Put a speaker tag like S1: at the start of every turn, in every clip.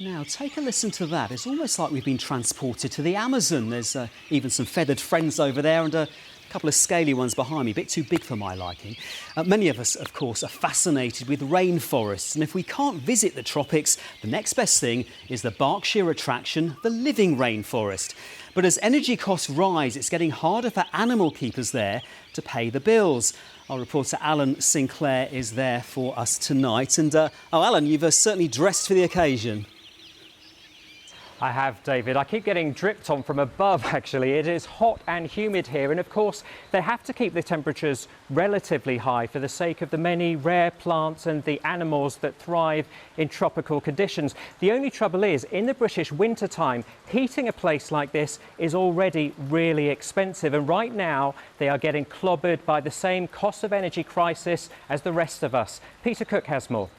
S1: Now, take a listen to that. It's almost like we've been transported to the Amazon. There's even some feathered friends over there and a couple of scaly ones behind me, a bit too big for my liking. Many of us, of course, are fascinated with rainforests, and if we can't visit the tropics, the next best thing is the Berkshire attraction, the Living Rainforest. But as energy costs rise, it's getting harder for animal keepers there to pay the bills. Our reporter Alan Sinclair is there for us tonight. And, Alan, you've certainly dressed for the occasion.
S2: I have, David. I keep getting dripped on from above, actually. It is hot and humid here, and of course, they have to keep the temperatures relatively high for the sake of the many rare plants and the animals that thrive in tropical conditions. The only trouble is, in the British wintertime, heating a place like this is already really expensive, and right now, they are getting clobbered by the same cost of energy crisis as the rest of us. Peter Cook has more.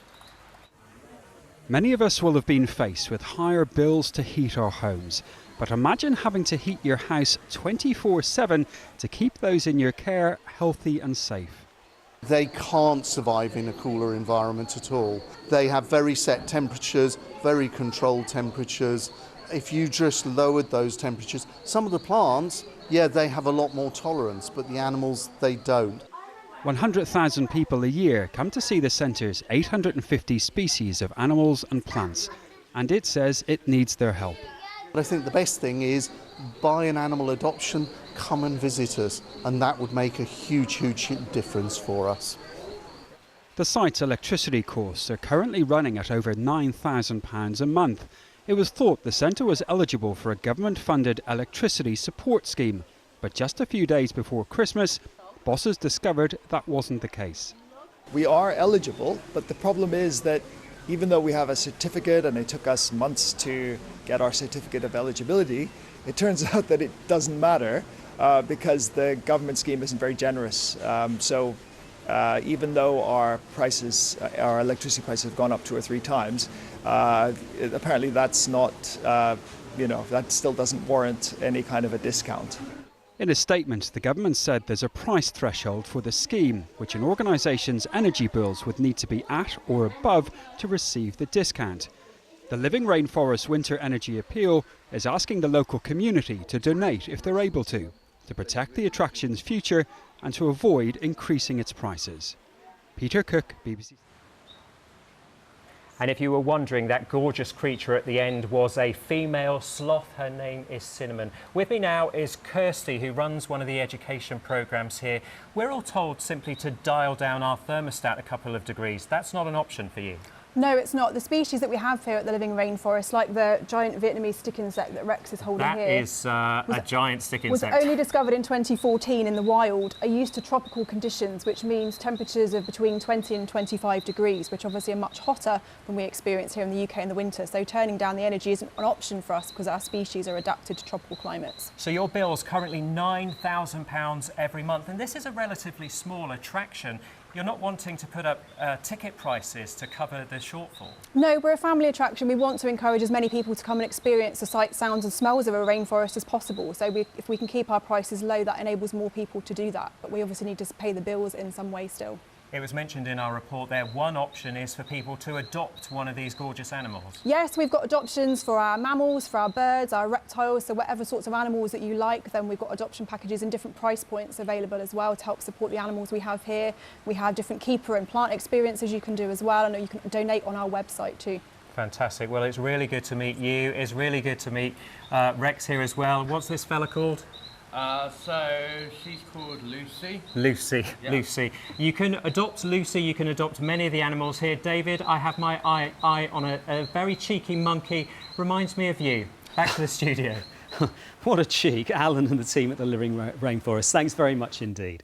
S3: Many of us will have been faced with higher bills to heat our homes. But imagine having to heat your house 24/7 to keep those in your care healthy and safe.
S4: They can't survive in a cooler environment at all. They have very set temperatures, very controlled temperatures. If you just lowered those temperatures, some of the plants, yeah, they have a lot more tolerance, but the animals, they don't.
S3: 100,000 people a year come to see the centre's 850 species of animals and plants, and it says it needs their help.
S4: But I think the best thing is buy an animal adoption, come and visit us, and that would make a huge, huge difference for us.
S3: The site's electricity costs are currently running at over £9,000 a month. It was thought the centre was eligible for a government-funded electricity support scheme, but just a few days before Christmas, bosses discovered that wasn't the case.
S5: We are eligible, but the problem is that even though we have a certificate and it took us months to get our certificate of eligibility, it turns out that it doesn't matter because the government scheme isn't very generous. So even though our prices, our electricity prices have gone up 2 or 3 times, apparently that's not, that still doesn't warrant any kind of a discount.
S3: In a statement, the government said there's a price threshold for the scheme, which an organisation's energy bills would need to be at or above to receive the discount. The Living Rainforest Winter Energy Appeal is asking the local community to donate if they're able to protect the attraction's future and to avoid increasing its prices. Peter Cook, BBC.
S2: And if you were wondering, that gorgeous creature at the end was a female sloth. Her name is Cinnamon. With me now is Kirsty, who runs one of the education programmes here. We're all told simply to dial down our thermostat a couple of degrees. That's not an option for you.
S6: No, it's not. The species that we have here at the Living Rainforest, like the giant Vietnamese stick insect that Rex is holding here.
S2: That is a giant stick insect.
S6: Was only discovered in 2014 in the wild, are used to tropical conditions, which means temperatures of between 20 and 25 degrees, which obviously are much hotter than we experience here in the UK in the winter. So turning down the energy isn't an option for us because our species are adapted to tropical climates.
S2: So your bill's currently £9,000 every month, and this is a relatively small attraction. You're not wanting to put up ticket prices to cover the shortfall?
S6: No, we're a family attraction. We want to encourage as many people to come and experience the sights, sounds and smells of a rainforest as possible. So if we can keep our prices low, that enables more people to do that. But we obviously need to pay the bills in some way still.
S2: It was mentioned in our report there, one option is for people to adopt one of these gorgeous animals.
S6: Yes, we've got adoptions for our mammals, for our birds, our reptiles, so whatever sorts of animals that you like, then we've got adoption packages and different price points available as well to help support the animals we have here. We have different keeper and plant experiences you can do as well, and you can donate on our website too.
S2: Fantastic. Well, it's really good to meet you. It's really good to meet Rex here as well. What's this fella called?
S7: So she's called Lucy.
S2: Lucy,
S7: yeah.
S2: Lucy. You can adopt Lucy, you can adopt many of the animals here. David, I have my eye on a very cheeky monkey. Reminds me of you. Back to the studio.
S1: What a cheek, Alan and the team at the Living Rainforest. Thanks very much indeed.